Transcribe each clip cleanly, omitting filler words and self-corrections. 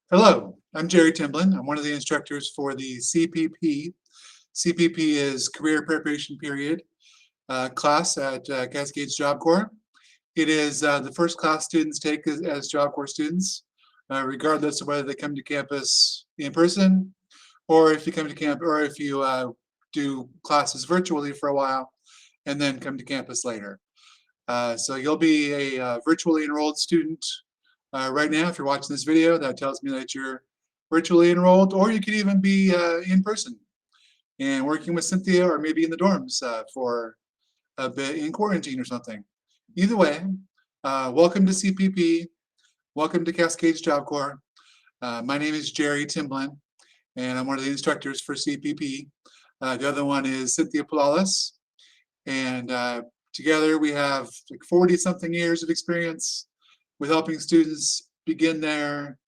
Hello, I'm Jerry Timblin. I'm one of the instructors for the CPP. CPP is Career Preparation Period class at Cascades Job Corps. It is the first class students take as Job Corps students, regardless of whether they come to campus in person or if you come to camp or if you do classes virtually for a while and then come to campus later. So you'll be a virtually enrolled student right now. If you're watching this video, that tells me that you're virtually enrolled, or you could even be in person and working with Cynthia, or maybe in the dorms for a bit in quarantine or something. Either way, welcome to CPP. Welcome to Cascades Job Corps. My name is Jerry Timblin, and I'm one of the instructors for CPP. The other one is Cynthia Palalis, and together we have like 40-something years of experience with helping students begin their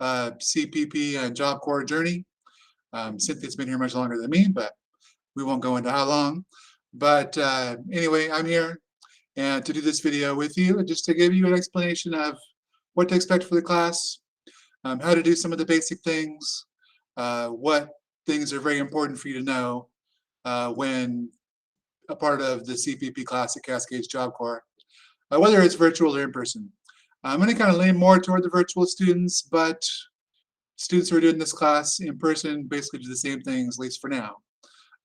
CPP and Job Corps journey. Cynthia's been here much longer than me, but we won't go into how long. But anyway, I'm here and to do this video with you and just to give you an explanation of what to expect for the class, how to do some of the basic things, what things are very important for you to know when a part of the CPP class at Cascades Job Corps, whether it's virtual or in person. I'm going to kind of lean more toward the virtual students, but students who are doing this class in person basically do the same things, at least for now.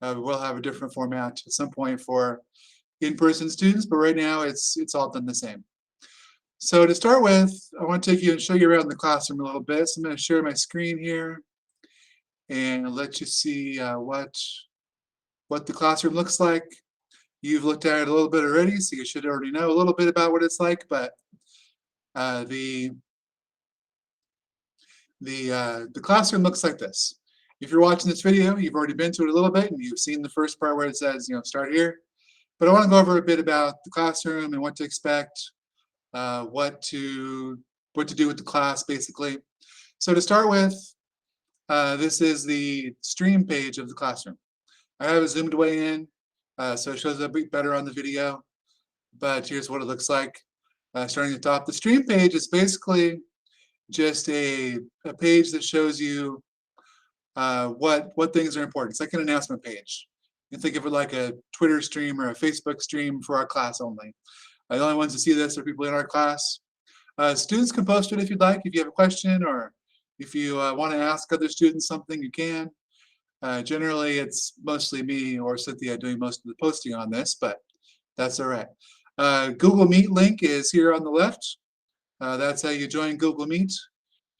We'll have a different format at some point for in-person students, but right now it's all done the same. So to start with, I want to take you and show you around the classroom a little bit. So I'm going to share my screen here and let you see what the classroom looks like. You've looked at it a little bit already, so you should already know a little bit about what it's like, but the classroom looks like this. If you're watching this video, you've already been to it a little bit and you've seen the first part where it says, start here. But I want to go over a bit about the classroom and what to expect, what to do with the class, basically. So to start with, this is the stream page of the classroom. I have it zoomed way in, so it shows up better on the video. But here's what it looks like. Starting at the top, the stream page is basically just a page that shows you what things are important. It's like an announcement page. You can think of it like a Twitter stream or a Facebook stream for our class only. The only ones to see this are people in our class. Students can post it if you'd like. If you have a question or if you want to ask other students something, you can. Generally, it's mostly me or Cynthia doing most of the posting on this, but that's all right. Google Meet link is here on the left. That's how you join Google Meet.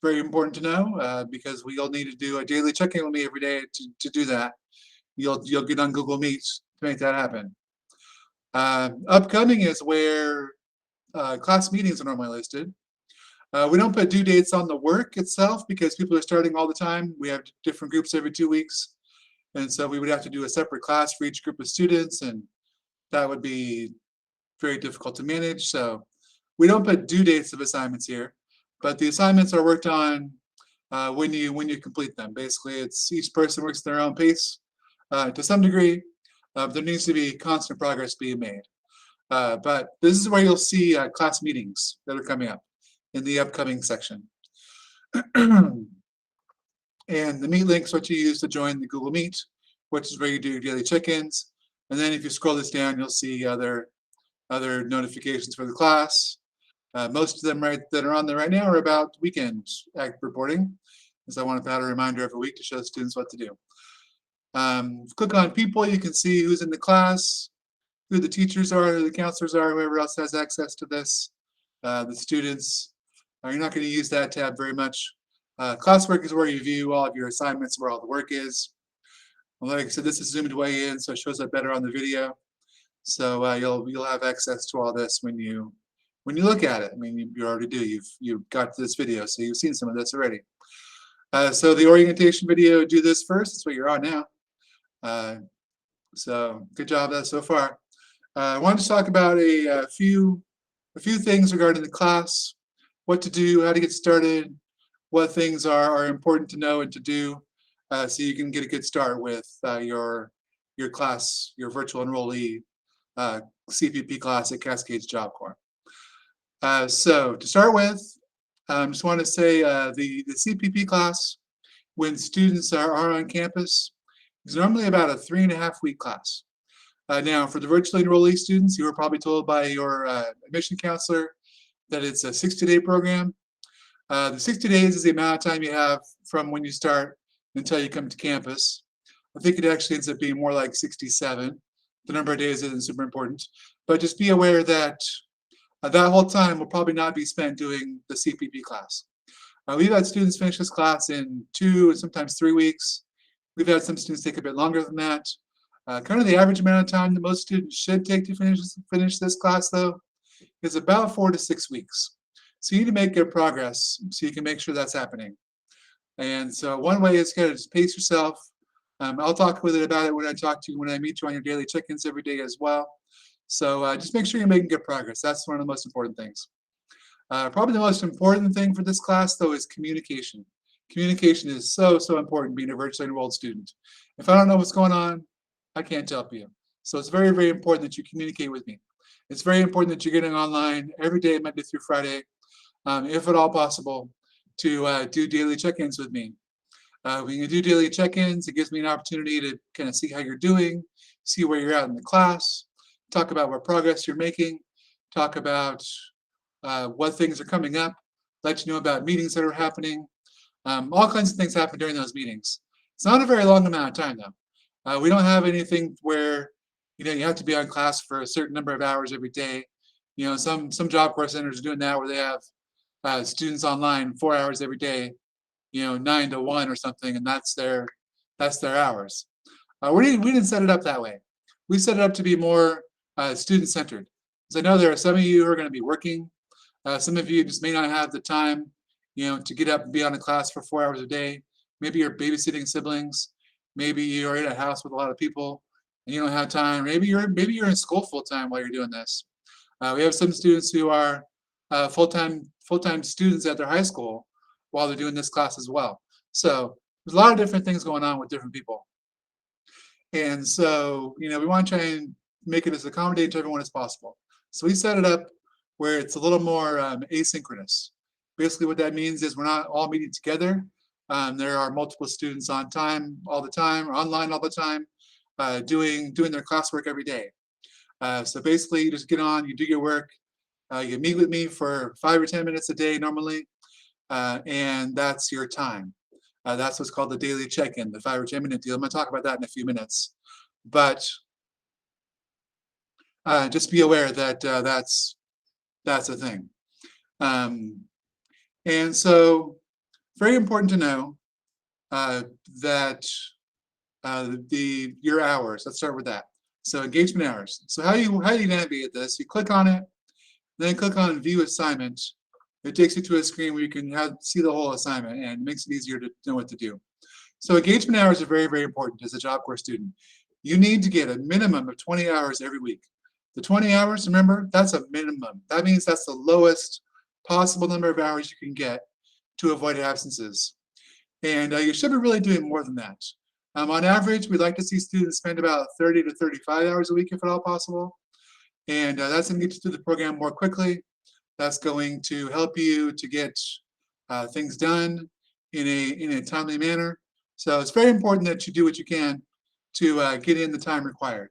Very important to know because we'll need to do a daily check-in with me every day to do that. You'll get on Google Meet to make that happen. Upcoming is where class meetings are normally listed. We don't put due dates on the work itself because people are starting all the time. We have different groups every 2 weeks. And so we would have to do a separate class for each group of students, and that would be very difficult to manage. So we don't put due dates of assignments here, but the assignments are worked on when you complete them. Basically, it's each person works at their own pace to some degree. There needs to be constant progress being made. But this is where you'll see class meetings that are coming up in the upcoming section. And the Meet link is what you use to join the Google Meet, which is where you do your daily check-ins. And then if you scroll this down, you'll see other notifications for the class. Most of them that are on there right now are about weekend reporting, because I want to add a reminder every week to show students what to do. Click on people, you can see who's in the class, who the teachers are, who the counselors are, whoever else has access to this. The students, you're not going to use that tab very much. Classwork is where you view all of your assignments, where all the work is. Well, like I said, this is zoomed way in, so it shows up better on the video. So you'll have access to all this when you look at it. I mean, you already do. You've got this video, so you've seen some of this already. So the orientation video, do this first. That's what you're on now. So good job so far. I wanted to talk about a few things regarding the class, what to do, how to get started, what things are important to know and to do, so you can get a good start with your class, your virtual enrollee CPP class at Cascades Job Corps. So to start with, Just want to say the CPP class, when students are on campus, is normally about a 3.5 week class. Now, for the virtually enrollee students, you were probably told by your admission counselor that it's a 60-day program. The 60 days is the amount of time you have from when you start until you come to campus. I think it actually ends up being more like 67. The number of days isn't super important, but just be aware that that whole time will probably not be spent doing the CPP class. We've had students finish this class in 2 and sometimes 3 weeks. We've had some students take a bit longer than that. Kind of the average amount of time that most students should take to finish this class, though, is about 4 to 6 weeks. So you need to make good progress so you can make sure that's happening. And so one way is kind of just pace yourself. I'll talk with it about it when I meet you on your daily check-ins every day as well. So just make sure you're making good progress. That's one of the most important things. Probably the most important thing for this class, though, is communication. Communication is so important being a virtually enrolled student. If I don't know what's going on, I can't help you. So it's very, very important that you communicate with me. It's very important that you're getting online every day, Monday through Friday, if at all possible, to do daily check-ins with me. When you do daily check-ins, it gives me an opportunity to kind of see how you're doing, see where you're at in the class, talk about what progress you're making, talk about what things are coming up, let you know about meetings that are happening. All kinds of things happen during those meetings. It's not a very long amount of time, though. We don't have anything where you have to be on class for a certain number of hours every day. Some Job Corps centers are doing that where they have students online 4 hours every day, 9 to 1 or something, and that's their hours. We didn't set it up that way. We set it up to be more student-centered. Because I know there are some of you who are going to be working. Some of you just may not have the time, to get up and be on a class for 4 hours a day. Maybe you're babysitting siblings. Maybe you're in a house with a lot of people and you don't have time. Maybe you're in school full time while you're doing this. We have some students who are full-time students at their high school while they're doing this class as well. So there's a lot of different things going on with different people. And so, we want to try and make it as accommodating to everyone as possible. So we set it up where it's a little more asynchronous. Basically what that means is we're not all meeting together. There are multiple students on time all the time, or online all the time, doing their classwork every day. So basically you just get on, you do your work, you meet with me for 5 or 10 minutes a day normally, and that's your time. That's what's called the daily check-in, the 5 or 10 minute deal. I'm going to talk about that in a few minutes. But just be aware that that's a thing. And so very important to know that your hours. Let's start with that. So engagement hours. So how do you navigate this? You click on it, then click on View Assignment. It takes you to a screen where you can see the whole assignment, and it makes it easier to know what to do. So engagement hours are very, very important as a Job Corps student. You need to get a minimum of 20 hours every week. The 20 hours, remember, that's a minimum. That means that's the lowest possible number of hours you can get to avoid absences. And you should be really doing more than that. On average, we'd like to see students spend about 30 to 35 hours a week if at all possible. And that's going to get you through the program more quickly. That's going to help you to get things done in a timely manner. So it's very important that you do what you can to get in the time required.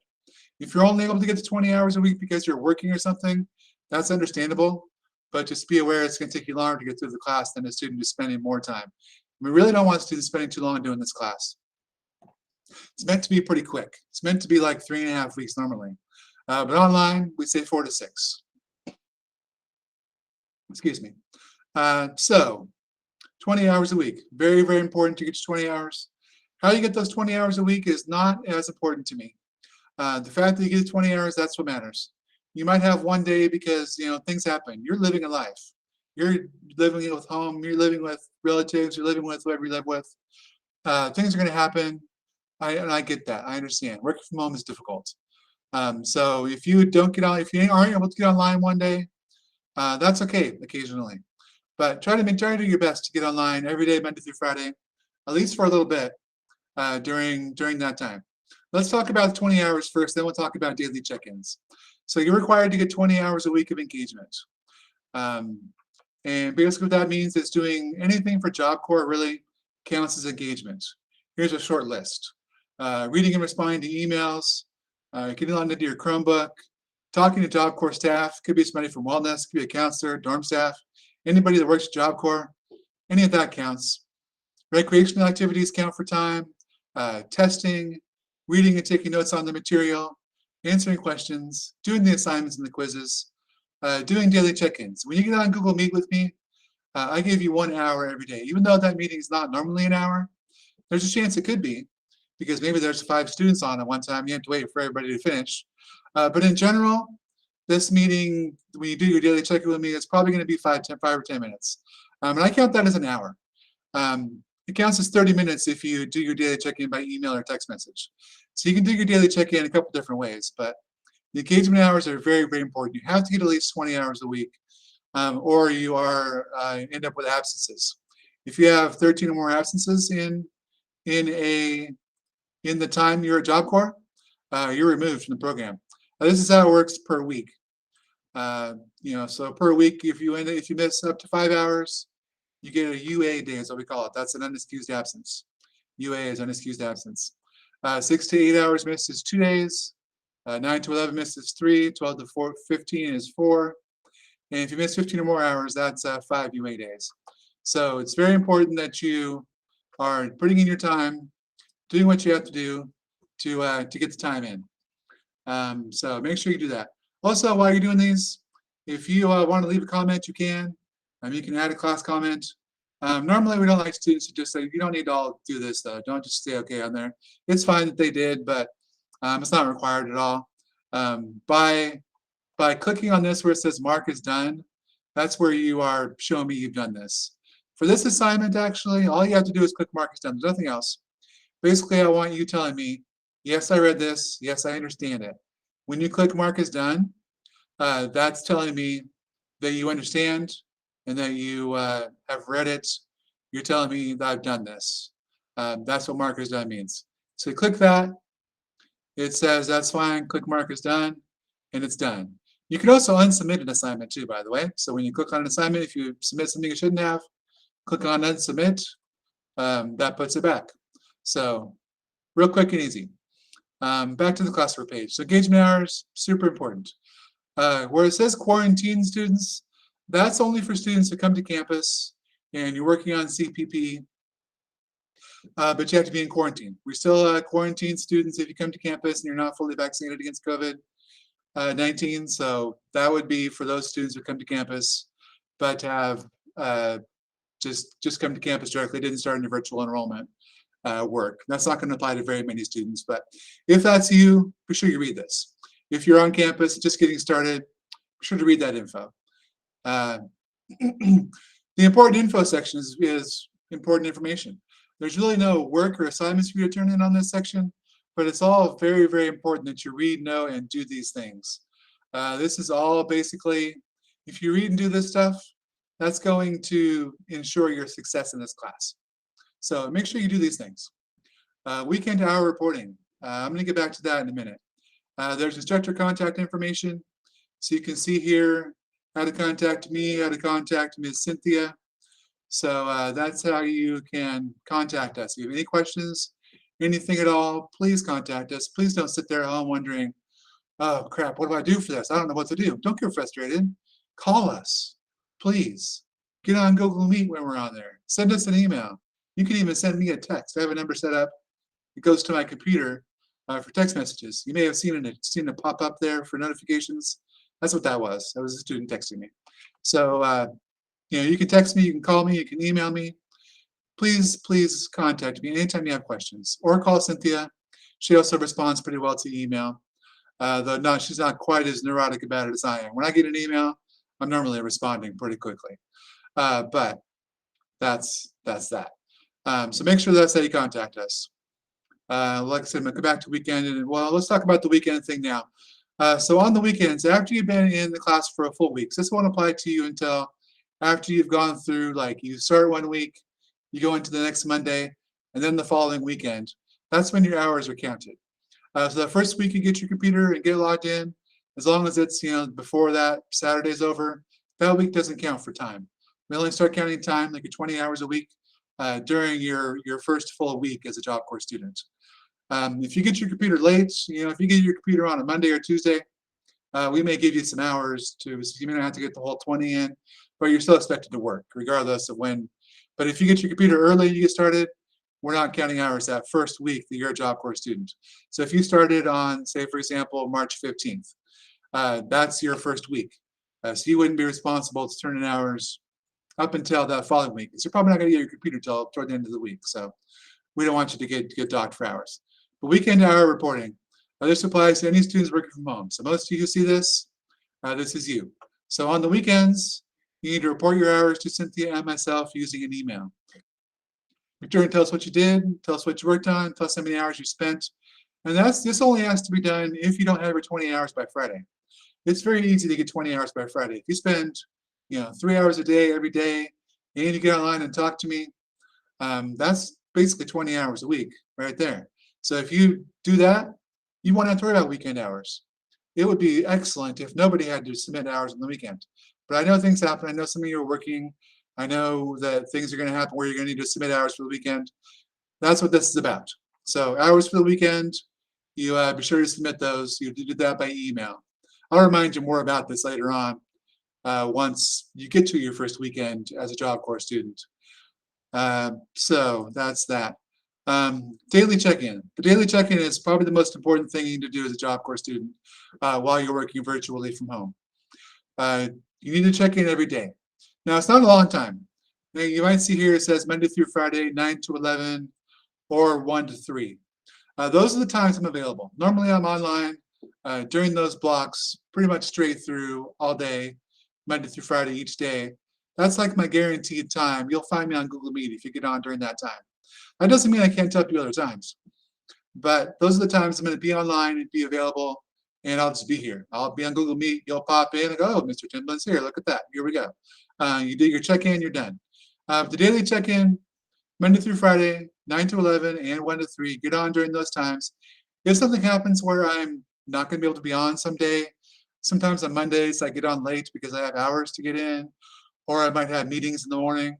If you're only able to get to 20 hours a week because you're working or something, that's understandable. But just be aware it's going to take you longer to get through the class than a student who's spending more time. We really don't want students spending too long doing this class. It's meant to be pretty quick. It's meant to be like 3.5 weeks normally. But online, we say 4 to 6. Excuse me. So 20 hours a week. Very, very important to get to 20 hours. How you get those 20 hours a week is not as important to me. The fact that you get 20 hours, that's what matters. You might have one day because things happen. You're living a life. You're living with home. You're living with relatives. You're living with whoever you live with. Things are going to happen. And I get that. I understand. Working from home is difficult. So if you aren't able to get online one day, that's okay occasionally. But try to do your best to get online every day, Monday through Friday, at least for a little bit during that time. Let's talk about 20 hours first, then we'll talk about daily check-ins. So you're required to get 20 hours a week of engagement. And basically what that means is doing anything for Job Corps really counts as engagement. Here's a short list. Reading and responding to emails, getting logged into your Chromebook, talking to Job Corps staff, could be somebody from wellness, could be a counselor, dorm staff, anybody that works at Job Corps, any of that counts. Recreational activities count for time, testing, reading and taking notes on the material, answering questions, doing the assignments and the quizzes, doing daily check-ins. When you get on Google Meet with me, I give you 1 hour every day. Even though that meeting is not normally an hour, there's a chance it could be, because maybe there's 5 students on at one time. You have to wait for everybody to finish. But in general, this meeting, when you do your daily check-in with me, it's probably going to be 5 or 10 minutes. And I count that as an hour. It counts as 30 minutes if you do your daily check-in by email or text message. So you can do your daily check-in a couple different ways, but the engagement hours are very, very important. You have to get at least 20 hours a week, or you are end up with absences. If you have 13 or more absences in the time you're at Job Corps, you're removed from the program. This is how it works per week. So per week, if you miss up to 5 hours, you get a UA day, is what we call it. That's an unexcused absence. UA is unexcused absence. 6 to 8 hours missed is 2 days. 9 to 11 missed is 3. 12 to 15 is 4. And if you miss 15 or more hours, that's 5 UA days. So it's very important that you are putting in your time, doing what you have to do to get the time in. So make sure you do that. Also, while you're doing these, if you want to leave a comment, you can. You can add a class comment. Normally, we don't like students to just say, you don't need to all do this, though. Don't just say okay on there. It's fine that they did, but it's not required at all. By clicking on this where it says mark is done, that's where you are showing me you've done this. For this assignment, actually, all you have to do is click mark is done. There's nothing else. Basically, I want you telling me, yes, I read this. Yes, I understand it. When you click mark is done, that's telling me that you understand and that you have read it. You're telling me that I've done this. That's what mark is done means. So you click that. It says that's fine. Click mark is done, and it's done. You can also unsubmit an assignment too, by the way. So when you click on an assignment, if you submit something you shouldn't have, click on unsubmit. That puts it back. So real quick and easy. Back to the classwork page. So engagement hours, super important. Where it says quarantine students, that's only for students who come to campus and you're working on CPP, but you have to be in quarantine. We still quarantine students if you come to campus and you're not fully vaccinated against COVID-19. So that would be for those students who come to campus, but have just come to campus directly, didn't start in your virtual enrollment work. That's not going to apply to very many students, but if that's you, be sure you read this. If you're on campus, just getting started, be sure to read that info. The important info section is important information. There's really no work or assignments for you to turn in on this section, but it's all very, very important that you read, know, and do these things. This is all basically, if you read and do this stuff, that's going to ensure your success in this class. So make sure you do these things. Weekend hour reporting. I'm going to get back to that in a minute. There's instructor contact information. So you can see here how to contact me, how to contact Ms. Cynthia. So that's how you can contact us. If you have any questions, anything at all, please contact us. Please don't sit there at home wondering, oh crap, what do I do for this? I don't know what to do. Don't get frustrated. Call us, please. Get on Google Meet when we're on there. Send us an email. You can even send me a text. I have a number set up. It goes to my computer for text messages. You may have seen it pop up there for notifications. That's what that was. That was a student texting me. So you can text me, you can call me, you can email me. Please contact me anytime you have questions, or call Cynthia. She also responds pretty well to email, though no, she's not quite as neurotic about it as I am. When I get an email, I'm normally responding pretty quickly, but that's that. So make sure that's how you contact us. Like I said, I'm gonna go back to weekend, and well, let's talk about the weekend thing now. So on the weekends, after you've been in the class for a full week, so this won't apply to you until after you've gone through, like you start one week, you go into the next Monday, and then the following weekend. That's when your hours are counted. So the first week you get your computer and get logged in, as long as it's before that Saturday's over, that week doesn't count for time. We only start counting time, like your 20 hours a week, during your first full week as a Job Corps student. If you get your computer late, if you get your computer on a Monday or Tuesday, we may give you some hours so you may not have to get the whole 20 in, but you're still expected to work regardless of when. But if you get your computer early, you get started, we're not counting hours that first week that you're a Job Corps student. So if you started on, say, for example, March 15th, that's your first week. So you wouldn't be responsible to turn in hours up until that following week. So you're probably not going to get your computer till toward the end of the week. So we don't want you to get docked for hours. But weekend hour reporting, this applies to any students working from home. So most of you who see this, this is you. So on the weekends, you need to report your hours to Cynthia and myself using an email. Return, tell us what you did, tell us what you worked on, tell us how many hours you spent. And this only has to be done if you don't have your 20 hours by Friday. It's very easy to get 20 hours by Friday. If you spend 3 hours a day every day and you get online and talk to me, that's basically 20 hours a week right there. So if you do that, you won't have to worry about weekend hours. It would be excellent if nobody had to submit hours on the weekend. But I know things happen. I know some of you are working. I know that things are going to happen where you're going to need to submit hours for the weekend. That's what this is about. So hours for the weekend, you be sure to submit those. You do that by email. I'll remind you more about this later on once you get to your first weekend as a Job Corps student. So that's that. Daily check-in. The daily check-in is probably the most important thing you need to do as a Job Corps student while you're working virtually from home. You need to check in every day. Now, it's not a long time. Now, you might see here it says Monday through Friday, 9 to 11, or 1 to 3. Those are the times I'm available. Normally, I'm online during those blocks, pretty much straight through all day, Monday through Friday each day. That's like my guaranteed time. You'll find me on Google Meet if you get on during that time. That doesn't mean I can't tell you other times, but those are the times I'm going to be online and be available, and I'll just be here. I'll be on Google Meet. You'll pop in and go, oh, Mr. Timblin's here. Look at that. Here we go. You do your check-in, you're done. The daily check-in, Monday through Friday, 9 to 11 and 1 to 3. Get on during those times. If something happens where I'm not going to be able to be on someday, sometimes on Mondays I get on late because I have hours to get in, or I might have meetings in the morning.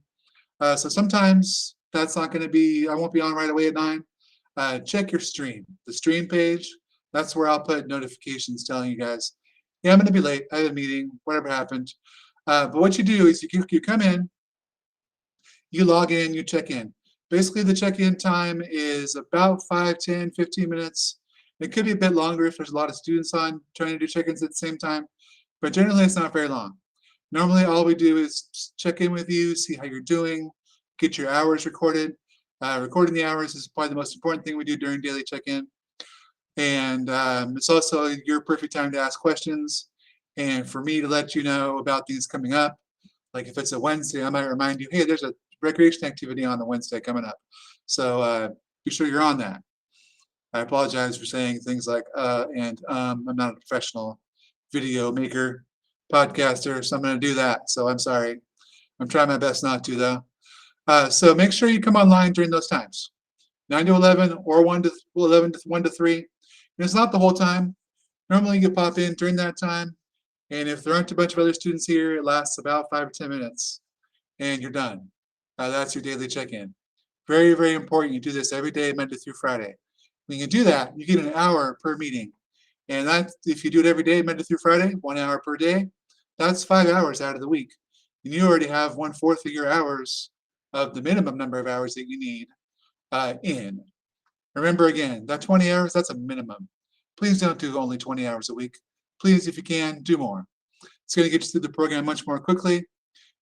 So sometimes that's not going to be, I won't be on right away at 9. Check your stream. The stream page, that's where I'll put notifications telling you guys, yeah, I'm going to be late. I have a meeting, whatever happened. But what you do is you come in, you log in, you check in. Basically, the check-in time is about 5, 10, 15 minutes. It could be a bit longer if there's a lot of students on trying to do check-ins at the same time, but generally it's not very long. Normally, all we do is check in with you, see how you're doing, get your hours recorded. Recording the hours is probably the most important thing we do during daily check-in. And it's also your perfect time to ask questions and for me to let you know about things coming up. Like if it's a Wednesday, I might remind you, hey, there's a recreation activity on the Wednesday coming up. So be sure you're on that. I apologize for saying things like I'm not a professional video maker, podcaster, so I'm going to do that. So I'm sorry. I'm trying my best not to, though. So make sure you come online during those times, 9 to 11 or 1 to 11 to 1 to 3. And it's not the whole time. Normally you pop in during that time. And if there aren't a bunch of other students here, it lasts about 5 or 10 minutes and you're done. That's your daily check-in. Very, very important. You do this every day, Monday through Friday. When you do that, you get an hour per meeting. And that, if you do it every day, Monday through Friday, 1 hour per day, that's 5 hours out of the week. And you already have 1/4 of your hours of the minimum number of hours that you need in. Remember again, that 20 hours, that's a minimum. Please don't do only 20 hours a week. Please, if you can, do more. It's going to get you through the program much more quickly.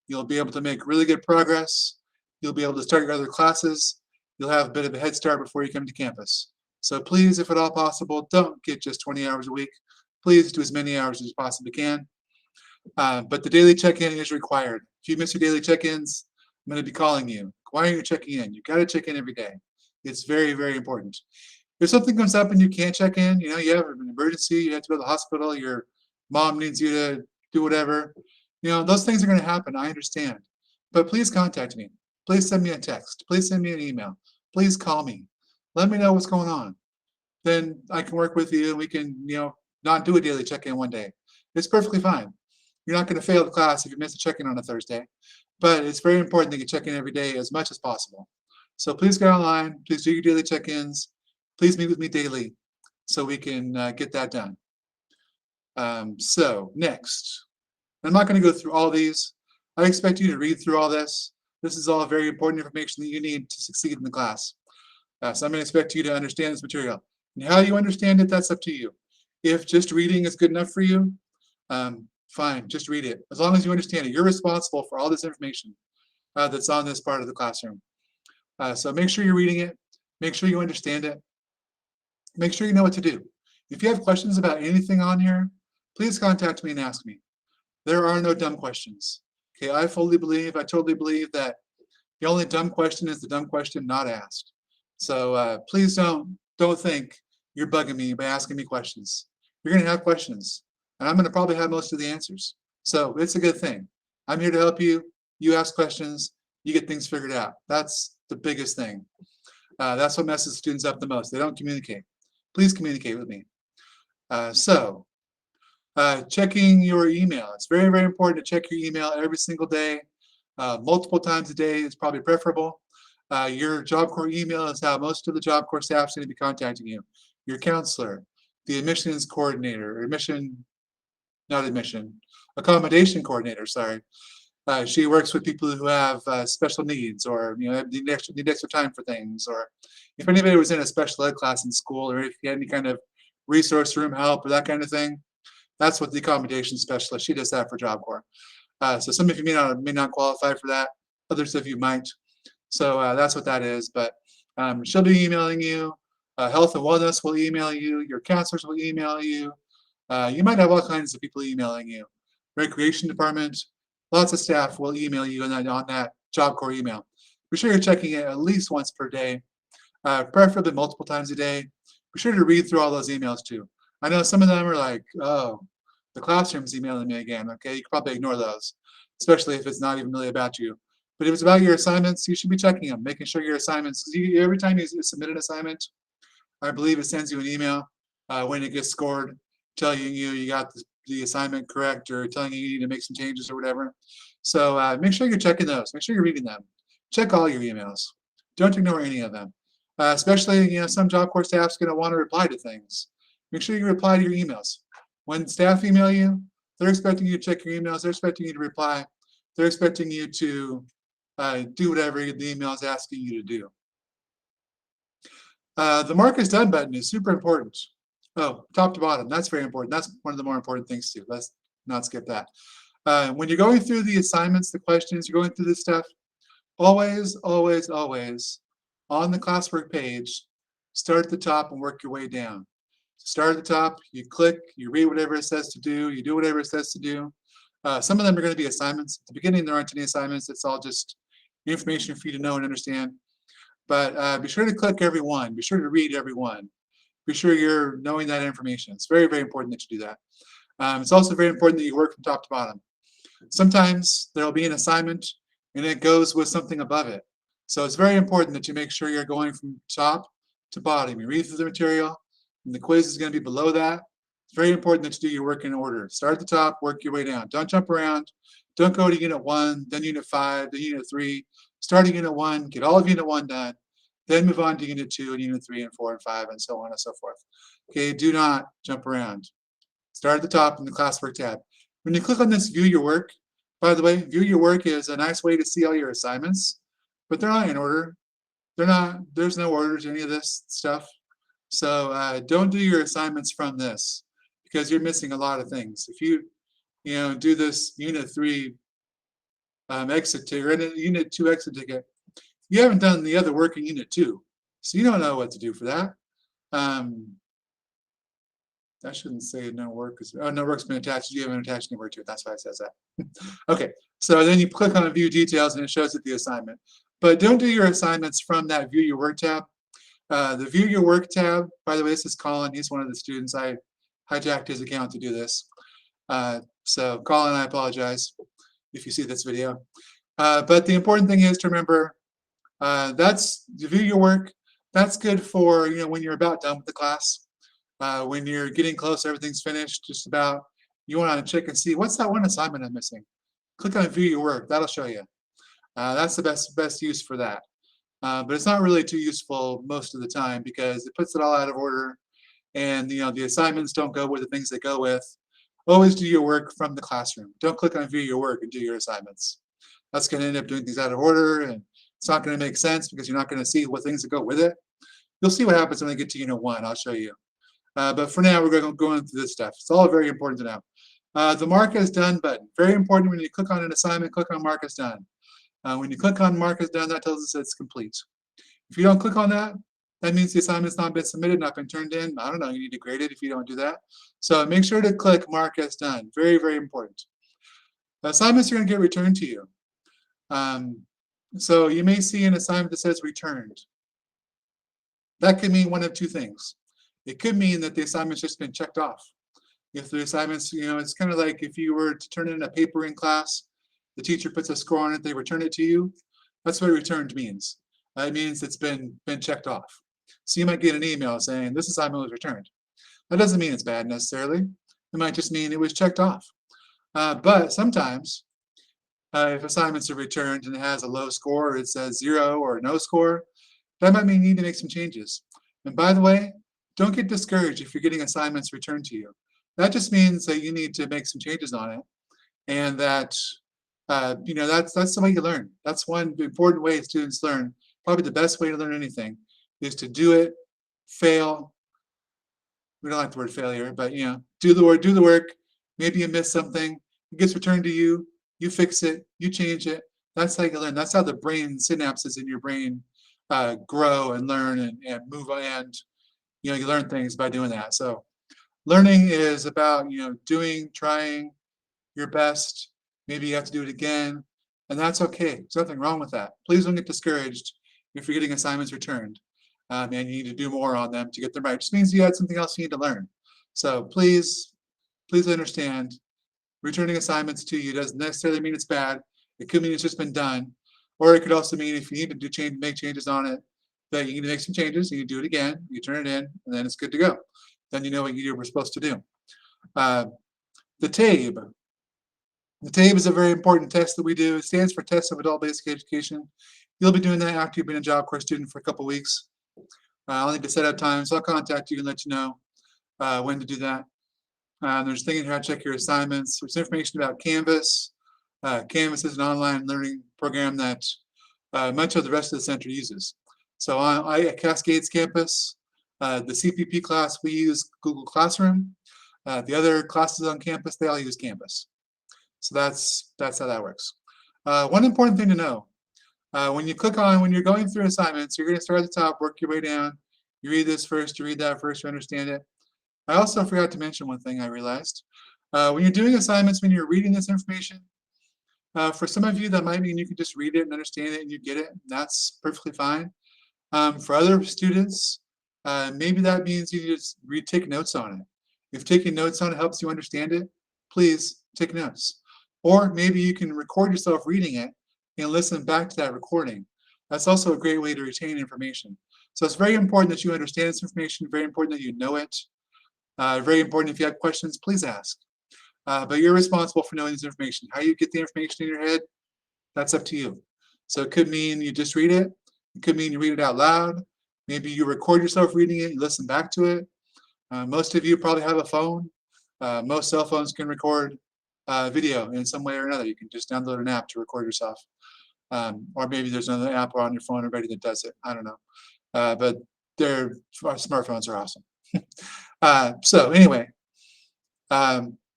You'll be able to make really good progress. You'll be able to start your other classes. You'll have a bit of a head start before you come to campus. So please, if at all possible, don't get just 20 hours a week. Please do as many hours as you possibly can. But the daily check-in is required. If you miss your daily check-ins, I'm going to be calling you. Why aren't you checking in? You've got to check in every day. It's very, very important. If something comes up and you can't check in, you have an emergency, you have to go to the hospital, your mom needs you to do whatever, those things are going to happen. I understand. But please contact me. Please send me a text. Please send me an email. Please call me. Let me know what's going on. Then I can work with you and we can, not do a daily check-in one day. It's perfectly fine. You're not going to fail the class if you miss a check-in on a Thursday. but it's very important that you check in every day as much as possible. So please go online, please do your daily check-ins, please meet with me daily so we can get that done. So next, I'm not going to go through all these. I expect you to read through all this. This is all very important information that you need to succeed in the class. So I'm going to expect you to understand this material. And how you understand it, that's up to you. If just reading is good enough for you, fine, just read it. As long as you understand it, you're responsible for all this information that's on this part of the classroom. So make sure you're reading it. Make sure you understand it. Make sure you know what to do. If you have questions about anything on here, please contact me and ask me. There are no dumb questions. Okay, I totally believe that the only dumb question is the dumb question not asked. So please don't think you're bugging me by asking me questions. You're going to have questions, and I'm going to probably have most of the answers. So it's a good thing. I'm here to help you. You ask questions, you get things figured out. That's the biggest thing. That's what messes students up the most. They don't communicate. Please communicate with me. Checking your email. It's very, very important to check your email every single day. Multiple times a day is probably preferable. Your Job Corps email is how most of the Job Corps staff is going to be contacting you. Your counselor, the admissions coordinator, accommodation coordinator, sorry. She works with people who have special needs, or need extra time for things, or if anybody was in a special ed class in school, or if you had any kind of resource room help or that kind of thing. That's what the accommodation specialist, she does that for Job Corps. So some of you may not qualify for that. Others of you might. So that's what that is. But she'll be emailing you. Health and wellness will email you. Your counselors will email you. You might have all kinds of people emailing you. Recreation department, lots of staff will email you on that Job Corps email. Be sure you're checking it at least once per day, preferably multiple times a day. Be sure to read through all those emails too. I know some of them are like, oh, the classroom's emailing me again. Okay, you can probably ignore those, especially if it's not even really about you. But if it's about your assignments, you should be checking them, making sure your assignments, because every time you submit an assignment, I believe it sends you an email when it gets scored, telling you got the assignment correct, or telling you need to make some changes or whatever. So make sure you're checking those. Make sure you're reading them. Check all your emails. Don't ignore any of them. Especially, some Job Corps staff's going to want to reply to things. Make sure you reply to your emails. When staff email you, they're expecting you to check your emails. They're expecting you to reply. They're expecting you to do whatever the email is asking you to do. The mark is done button is super important. Oh, top to bottom, that's very important. That's one of the more important things too. Let's not skip that. When you're going through the assignments, the questions, you're going through this stuff, always, always, always, on the classwork page, start at the top and work your way down. Start at the top, you click, you read whatever it says to do, you do whatever it says to do. Some of them are going to be assignments. At the beginning, there aren't any assignments. It's all just information for you to know and understand. But be sure to click every one. Be sure to read every one. Be sure you're knowing that information. It's very, very important that you do that. It's also very important that you work from top to bottom. Sometimes there'll be an assignment and it goes with something above it. So it's very important that you make sure you're going from top to bottom. You read through the material, and the quiz is going to be below that. It's very important that you do your work in order. Start at the top, work your way down. Don't jump around. Don't go to Unit 1, then Unit 5, then Unit 3. Start at Unit 1, get all of Unit 1 done, then move on to Unit 2 and Unit 3 and 4 and 5 and so on and so forth. Okay, do not jump around. Start at the top in the classwork tab. When you click on this View Your Work, by the way, View Your Work is a nice way to see all your assignments, but they're not in order. There's no order to any of this stuff. So don't do your assignments from this, because you're missing a lot of things. If you do this Unit 3 exit ticket, or Unit 2 exit ticket, you haven't done the other work in Unit 2, so you don't know what to do for that. I shouldn't say no work. No work's been attached. You haven't attached any work to it. That's why it says that. Okay, so then you click on View Details and it shows it the assignment. But don't do your assignments from that View Your Work tab. The View Your Work tab, by the way, this is Colin. He's one of the students. I hijacked his account to do this. So Colin, I apologize if you see this video. But the important thing is to remember, that's to View Your Work. That's good for when you're about done with the class. When you're getting close, everything's finished, just about, you want to check and see, what's that one assignment I'm missing? Click on View Your Work, that'll show you. That's the best use for that. But it's not really too useful most of the time because it puts it all out of order, and the assignments don't go with the things they go with. Always do your work from the classroom. Don't click on view your work and do your assignments. That's going to end up doing things out of order, and it's not going to make sense because you're not going to see what things that go with it. You'll see what happens when they get to Unit 1. I'll show you. But for now, we're going to go into this stuff. It's all very important to know. The Mark as Done button. Very important when you click on an assignment, click on Mark as Done. When you click on Mark as Done, that tells us it's complete. If you don't click on that, that means the assignment's not been submitted, not been turned in. I don't know, you need to grade it if you don't do that. So make sure to click Mark as Done. Very, very important. The assignments are going to get returned to you. So you may see an assignment that says returned. That could mean one of two things. It could mean that the assignment's just been checked off. If the assignments, it's kind of like if you were to turn in a paper in class, the teacher puts a score on it, they return it to you. That's what returned means. It means it's been checked off. So you might get an email saying this assignment was returned. That doesn't mean it's bad necessarily. It might just mean it was checked off. But sometimes, if assignments are returned and it has a low score, or it says 0 or no score, that might mean you need to make some changes. And by the way, don't get discouraged if you're getting assignments returned to you. That just means that you need to make some changes on it, and that that's the way you learn. That's one important way students learn. Probably the best way to learn anything is to do it, fail. We don't like the word failure, but do the work. Maybe you miss something. It gets returned to you. You fix it. You change it. That's how you learn. That's how the brain synapses in your brain grow and learn and move on. And you learn things by doing that. So learning is about doing, trying your best. Maybe you have to do it again, and that's okay. There's nothing wrong with that. Please don't get discouraged if you're getting assignments returned, and you need to do more on them to get them right. It just means you had something else you need to learn. So please understand, returning assignments to you doesn't necessarily mean it's bad. It could mean it's just been done, or it could also mean if you need to make changes on it, that you need to make some changes, and you do it again, you turn it in, and then it's good to go. Then you know what you were supposed to do. The TABE. The TABE is a very important test that we do. It stands for Test of Adult Basic Education. You'll be doing that after you've been a Job Corps student for a couple weeks. I'll need to set up time, so I'll contact you and let you know when to do that. There's things here to check your assignments. There's information about Canvas. Canvas is an online learning program that much of the rest of the center uses. So at Cascades campus, the CPP class, we use Google Classroom. The other classes on campus, they all use Canvas. So that's how that works. One important thing to know, when you're going through assignments, you're going to start at the top, work your way down. You read this first, you read that first, you understand it. I also forgot to mention one thing I realized. When you're doing assignments, when you're reading this information, for some of you, that might mean you can just read it and understand it and you get it. That's perfectly fine. For other students, maybe that means you just take notes on it. If taking notes on it helps you understand it, please take notes. Or maybe you can record yourself reading it and listen back to that recording. That's also a great way to retain information. So it's very important that you understand this information, very important that you know it. Very important if you have questions, please ask. But you're responsible for knowing this information. How you get the information in your head, that's up to you. So it could mean you just read it. It could mean you read it out loud. Maybe you record yourself reading it, you listen back to it. Most of you probably have a phone. Most cell phones can record video in some way or another. You can just download an app to record yourself. Or maybe there's another app on your phone already that does it. I don't know. But smartphones are awesome. So anyway,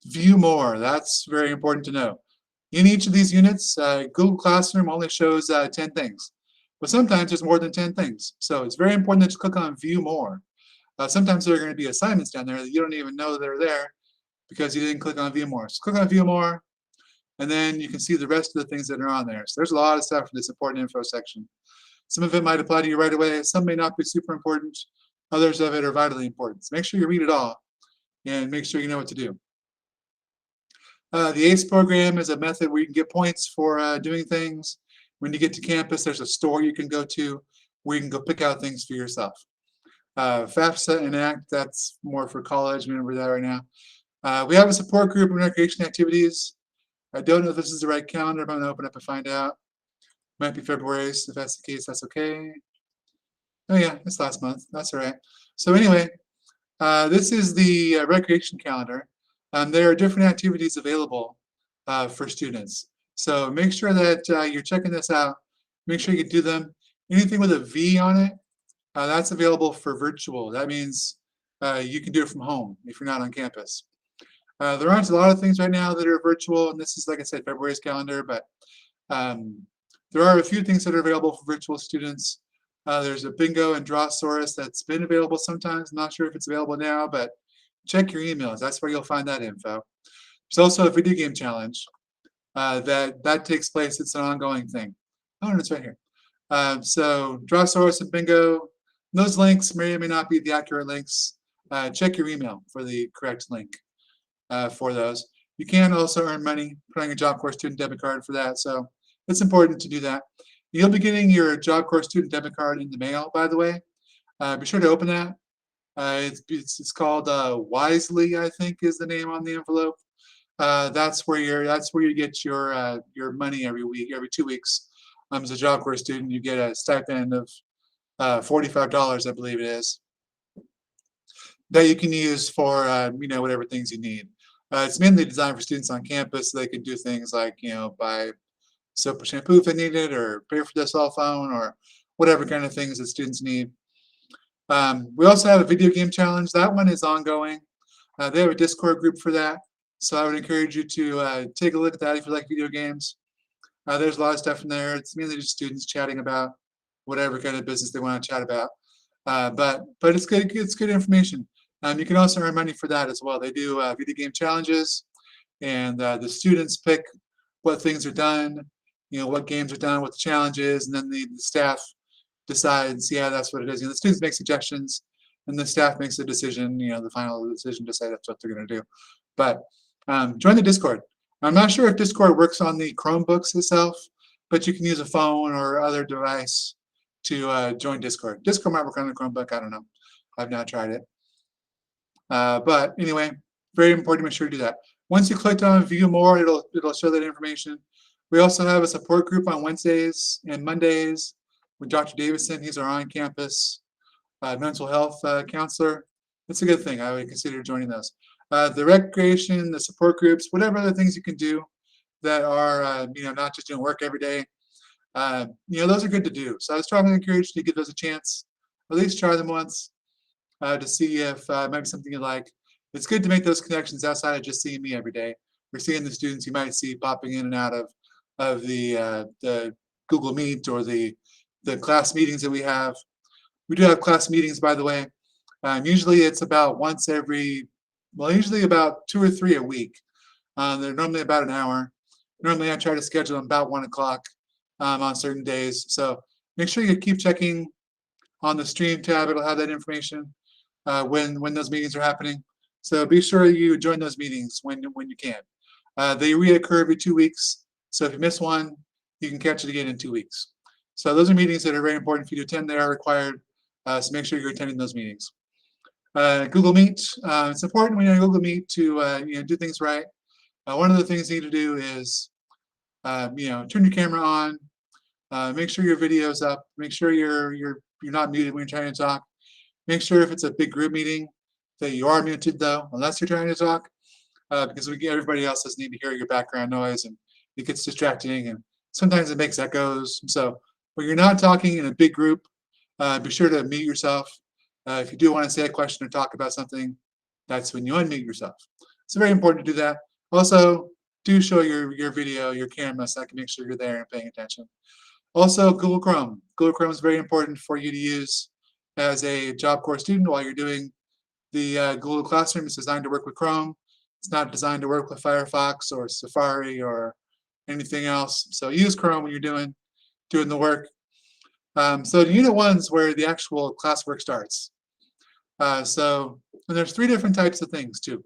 view more. That's very important to know. In each of these units, Google Classroom only shows 10 things. But sometimes there's more than 10 things. So it's very important that you click on View More. Sometimes there are going to be assignments down there that you don't even know they're there because you didn't click on View More. So click on View More, and then you can see the rest of the things that are on there. So there's a lot of stuff in this important info section. Some of it might apply to you right away. Some may not be super important. Others of it are vitally important. So make sure you read it all and make sure you know what to do. The ACE program is a method where you can get points for doing things. When you get to campus, there's a store you can go to where you can go pick out things for yourself. FAFSA and ACT, that's more for college. Remember that right now. We have a support group and recreation activities. I don't know if this is the right calendar, but I'm going to open up and find out. Might be February, so if that's the case, that's okay. Oh yeah, it's last month. That's all right. So anyway, this is the recreation calendar. There are different activities available for students. So make sure that you're checking this out. Make sure you do them. Anything with a V on it, that's available for virtual. That means you can do it from home if you're not on campus. There aren't a lot of things right now that are virtual, and this is, like I said, February's calendar, but um, there are a few things that are available for virtual students. There's a bingo and drawsaurus that's been available sometimes. I'm not sure if it's available now, but check your emails. That's where you'll find that info. There's also a video game challenge that takes place. It's an ongoing thing. Oh, and it's right here. So drawsaurus and bingo, those links may or may not be the accurate links. Check your email for the correct link for those. You can also earn money putting a Job Corps student debit card for that. So it's important to do that. You'll be getting your Job Corps student debit card in the mail, by the way. Be sure to open that. It's called Wisely, I think, is the name on the envelope. That's where you get your money every week, every 2 weeks. As a Job Corps student, you get a stipend of $45, I believe it is, that you can use for whatever things you need. It's mainly designed for students on campus, so they can do things like buy soap or shampoo if they need it, or pay for their cell phone, or whatever kind of things that students need. We also have a video game challenge. That one is ongoing. They have a Discord group for that, so I would encourage you to take a look at that if you like video games. There's a lot of stuff in there. It's mainly just students chatting about whatever kind of business they want to chat about. But it's good. It's good information. You can also earn money for that as well. They do video game challenges, and the students pick what things are done, what games are done, what the challenge is, and then the staff decides, yeah, that's what it is. The students make suggestions, and the staff makes the decision, the final decision to say that's what they're going to do. But join the Discord. I'm not sure if Discord works on the Chromebooks itself, but you can use a phone or other device to join Discord. Discord might work on the Chromebook. I don't know. I've not tried it. But anyway, very important to make sure you do that. Once you clicked on View More, it'll show that information. We also have a support group on Wednesdays and Mondays with Dr. Davison. He's our on-campus mental health counselor. It's a good thing. I would consider joining those. The recreation, the support groups, whatever other things you can do that are not just doing work every day. Those are good to do. So I strongly encourage you to give those a chance. At least try them once to see if it might be something you like. It's good to make those connections outside of just seeing me every day. We're seeing the students you might see popping in and out of the Google Meet or the class meetings that we have. We do have class meetings, by the way. Usually it's about usually about 2 or 3 a week. They're normally about an hour. Normally I try to schedule them about 1 o'clock on certain days. So make sure you keep checking on the stream tab. It'll have that information when those meetings are happening. So be sure you join those meetings when you can. They reoccur every 2 weeks. So if you miss one, you can catch it again in 2 weeks. So those are meetings that are very important for you to attend. They are required. So make sure you're attending those meetings. Google Meet. It's important when you're on Google Meet to do things right. One of the things you need to do is turn your camera on. Make sure your video's up. Make sure you're not muted when you're trying to talk. Make sure if it's a big group meeting that you are muted though, unless you're trying to talk, because everybody else doesn't need to hear your background noise, and it gets distracting, and sometimes it makes echoes. So when you're not talking in a big group, be sure to mute yourself. If you do want to say a question or talk about something, that's when you unmute yourself. It's very important to do that. Also, do show your video, your camera, so I can make sure you're there and paying attention. Also, Google Chrome. Google Chrome is very important for you to use as a Job Corps student while you're doing the Google Classroom. It's designed to work with Chrome. It's not designed to work with Firefox or Safari or anything else. So use Chrome when you're doing the work. So Unit 1 is where the actual classwork starts. And there's 3 different types of things too.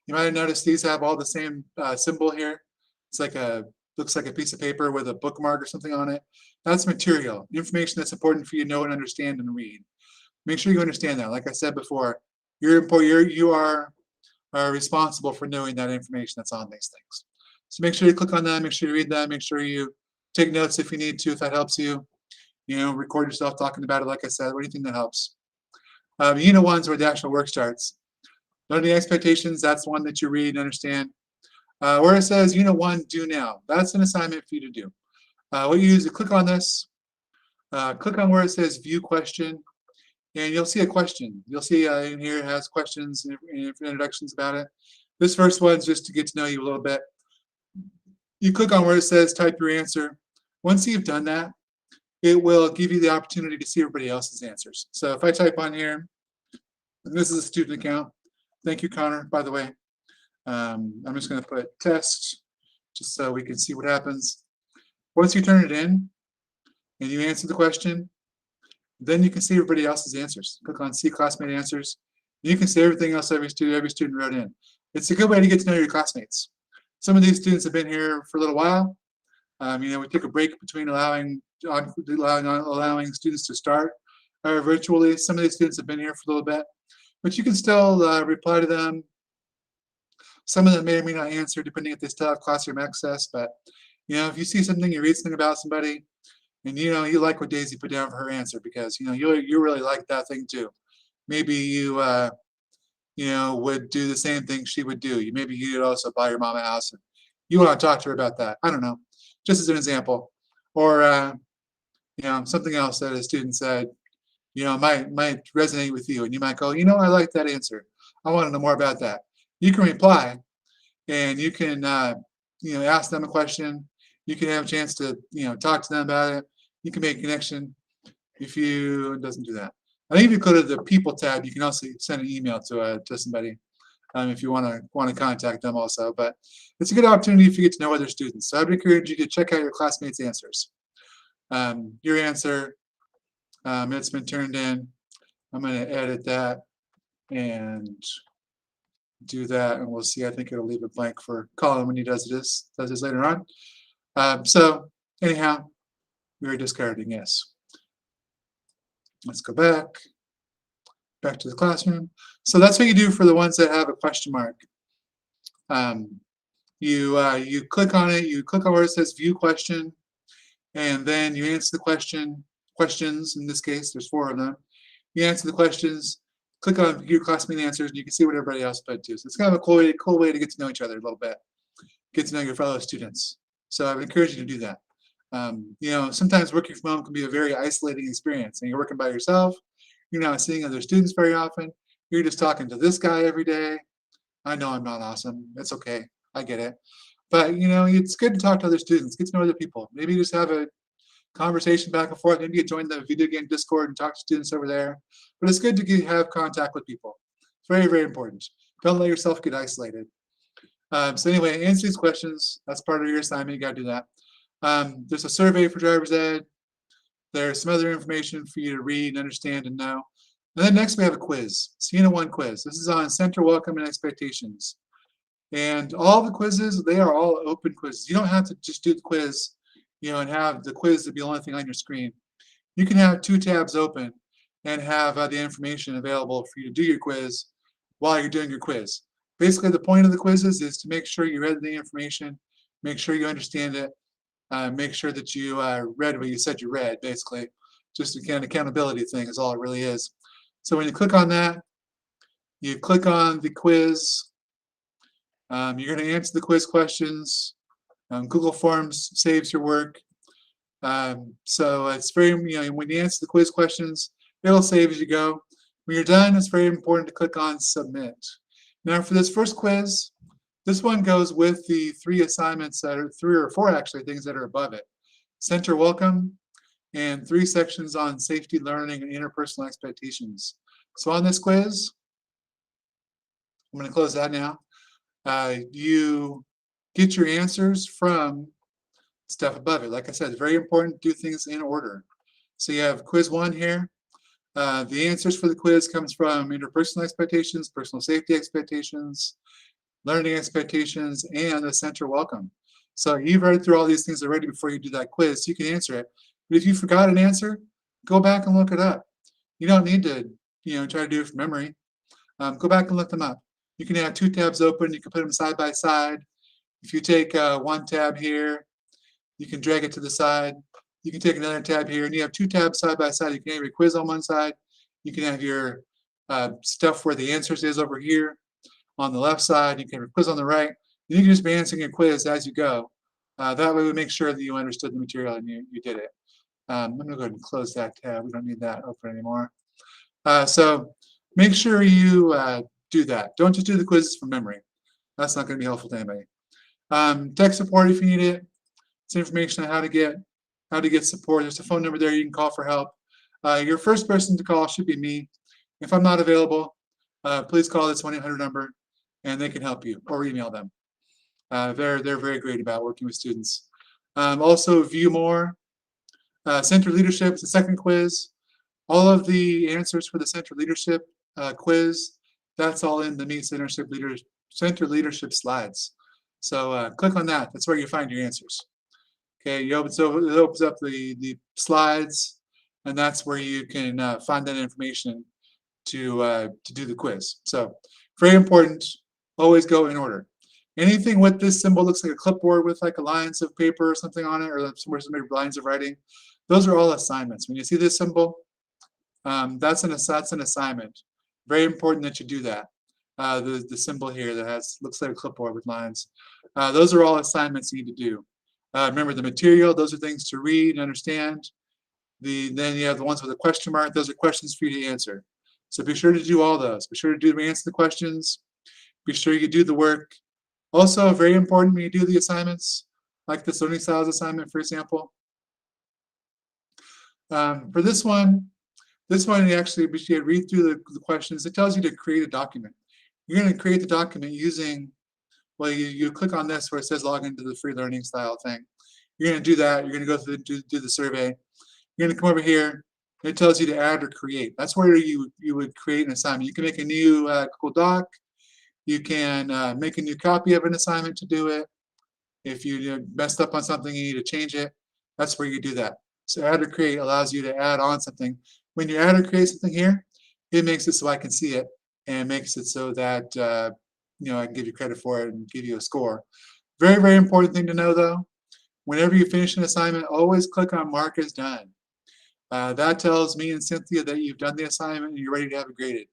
You might have noticed these have all the same symbol here. It's like looks like a piece of paper with a bookmark or something on it. That's material, information that's important for you to know and understand and read. Make sure you understand that. Like I said before, you are responsible for knowing that information that's on these things. So make sure you click on that, make sure you read that, make sure you Take notes if you need to, if that helps you. Record yourself talking about it, like I said, or anything that helps. Unit 1 is where the actual work starts. Learning expectations, that's one that you read and understand. Where it says Unit 1, do now, that's an assignment for you to do. What you do is you click on this, click on where it says view question, and you'll see a question. You'll see in here it has questions and introductions about it. This first one's just to get to know you a little bit. You click on where it says type your answer. Once you've done that, it will give you the opportunity to see everybody else's answers. So if I type on here, and this is a student account. Thank you, Connor, by the way. I'm just going to put test just so we can see what happens. Once you turn it in and you answer the question, then you can see everybody else's answers. Click on see classmate answers. You can see everything else every student wrote in. It's a good way to get to know your classmates. Some of these students have been here for a little while. We took a break between allowing students to start virtually. Some of these students have been here for a little bit, but you can still reply to them. Some of them may or may not answer depending if they still have classroom access, but if you see something, you read something about somebody, and you like what Daisy put down for her answer because you really like that thing too. Maybe you would do the same thing she would do. Maybe you'd also buy your mom a house and you want to talk to her about that. I don't know, just as an example. Or something else that a student said might resonate with you, and you might go, I like that answer. I want to know more about that. You can reply, and you can ask them a question. You can have a chance to talk to them about it. You can make a connection. If it doesn't do that, I think if you go to the people tab, you can also send an email to somebody if you want to contact them also. But it's a good opportunity if you get to know other students. So I'd encourage you to check out your classmates' answers. Your answer, it's been turned in. I'm going to edit that and do that, and we'll see. I think it'll leave it blank for Colin when he does this later on. So anyhow, we're discarding, yes. Let's go back to the classroom. So that's what you do for the ones that have a question mark. You click on it, you click on where it says view question, and then you answer the questions. In this case, there's 4 of them. You answer the questions, click on your classmate answers, and you can see what everybody else put too. So it's kind of a cool way to get to know each other a little bit, get to know your fellow students. So I would encourage you to do that. Sometimes working from home can be a very isolating experience, and you're working by yourself. You're not seeing other students very often. You're just talking to this guy every day. I know I'm not awesome. It's okay. I get it. But it's good to talk to other students, get to know other people. Maybe just have a conversation back and forth. Maybe you join the video game Discord and talk to students over there. But it's good to have contact with people. It's very, very important. Don't let yourself get isolated. So anyway, answer these questions. That's part of your assignment. You got to do that. There's a survey for driver's ed. There's some other information for you to read and understand and know. And then next we have a quiz. It's Unit 1 quiz. This is on center welcome and expectations. And all the quizzes, they are all open quizzes. You don't have to just do the quiz, and have the quiz to be the only thing on your screen. You can have 2 tabs open and have the information available for you to do your quiz while you're doing your quiz. Basically, the point of the quizzes is to make sure you read the information, make sure you understand it, make sure that you read what you said you read, basically. Just an accountability thing is all it really is. So when you click on that, you click on the quiz. You're going to answer the quiz questions. Google Forms saves your work. So it's very, when you answer the quiz questions, it'll save as you go. When you're done, it's very important to click on submit. Now for this first quiz, this one goes with the 3 assignments that are 3 or 4 actually things that are above it. Center welcome and 3 sections on safety learning and interpersonal expectations. So on this quiz, I'm going to close that now. You get your answers from stuff above it. Like I said, it's very important to do things in order. So you have quiz 1 here. The answers for the quiz comes from interpersonal expectations, personal safety expectations, learning expectations, and the center welcome. So you've read through all these things already before you do that quiz. You can answer it. But if you forgot an answer, go back and look it up. You don't need to try to do it from memory. Go back and look them up. You can have 2 tabs open. You can put them side by side. If you take 1 tab here, You can drag it to the side. You can take another tab here, and you have two tabs side by side. You can have your quiz on one side. You can have your stuff where the answers is over here on the left side. You can have your quiz on the right. And you can just be answering your quiz as you go. That way we make sure that you understood the material and you did it. I'm going to go ahead and close that tab. We don't need that open anymore. So make sure you do that. Don't just do the quizzes from memory. That's not going to be helpful to anybody. Tech support if you need it. It's information on how to get support. There's a phone number there you can call for help. Your first person to call should be me. If I'm not available, please call this 1-800 number and they can help you, or email them. They're very great about working with students. Also, view more. Center leadership is the second quiz. All of the answers for the center leadership quiz, that's all in the Meet Center Leadership slides. So click on that. That's where you find your answers. Okay, so it opens up the slides, and that's where you can find that information to do the quiz. So very important. Always go in order. Anything with this symbol looks like a clipboard with like a lines of paper or something on it, or somewhere lines of writing. Those are all assignments. When you see this symbol, that's an assignment. Very important that you do that. The symbol here that looks like a clipboard with lines. Those are all assignments you need to do. Remember the material, those are things to read and understand. Then you have the ones with a question mark, those are questions for you to answer. So be sure to do all those. Be sure to answer the questions. Be sure you do the work. Also, very important when you do the assignments, like this learning styles assignment, for example. For this one you actually read through the questions. It tells you to create a document. You're going to create the document using, well, you click on this where it says log into the free learning style thing. You're going to do that. You're going to go through do the survey. You're going to come over here. It tells you to add or create. That's where you would create an assignment. You can make a new Google Doc. You can make a new copy of an assignment to do it. If you messed up on something, you need to change it. That's where you do that. So add or create allows you to add on something. When you add or create something here, it makes it so I can see it, and makes it so that I can give you credit for it and give you a score. Very important thing to know though. Whenever you finish an assignment, always click on Mark as done. That tells me and Cynthia that you've done the assignment and you're ready to have it graded.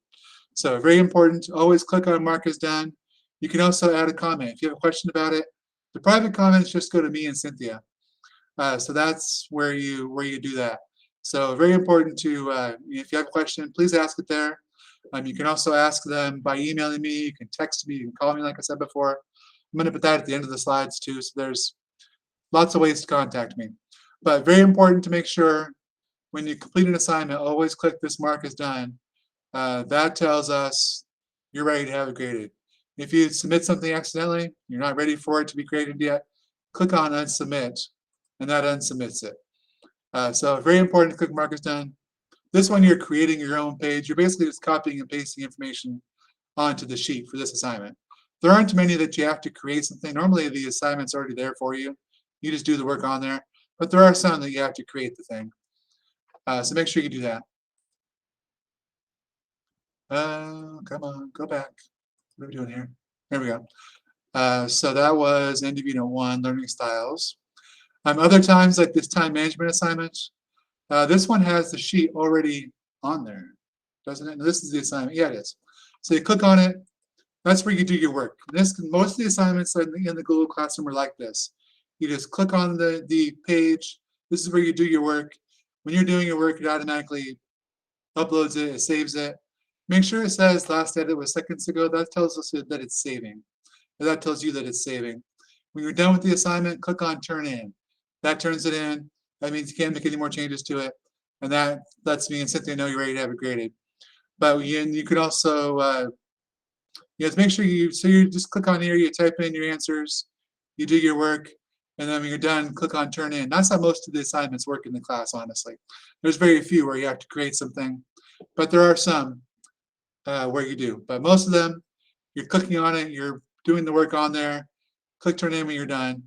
So very important, always click on Mark as done. You can also add a comment. If you have a question about it, the private comments just go to me and Cynthia. So that's where you do that. So very important to, if you have a question, please ask it there. You can also ask them by emailing me. You can text me. You can call me, like I said before. I'm going to put that at the end of the slides too. So there's lots of ways to contact me. But very important to make sure when you complete an assignment, always click this Mark as done. That tells us you're ready to have it graded. If you submit something accidentally, you're not ready for it to be graded yet, click on Unsubmit, and that unsubmits it. So very important to click Mark as done. This one, you're creating your own page. You're basically just copying and pasting information onto the sheet for this assignment. There aren't many that you have to create something. Normally, the assignment's already there for you. You just do the work on there. But there are some that you have to create the thing. So make sure you do that. Come on, go back. What are we doing here? There we go. So that was end of Unit 1, Learning Styles. Other times, like this time management assignment, this one has the sheet already on there, doesn't it? No, this is the assignment. Yeah, it is. So you click on it. That's where you do your work. Most of the assignments in the Google Classroom are like this. You just click on the page. This is where you do your work. When you're doing your work, it automatically uploads it, it saves it. Make sure it says last edit was seconds ago. That tells us that it's saving. Or that tells you that it's saving. When you're done with the assignment, click on Turn In. That turns it in. That means you can't make any more changes to it. And that lets me and Cynthia know you're ready to have it graded. But you could also, make sure you just click on here, you type in your answers, you do your work, and then when you're done, click on Turn In. That's how most of the assignments work in the class, honestly. There's very few where you have to create something, but there are some where you do. But most of them, you're clicking on it, you're doing the work on there, click Turn In when you're done,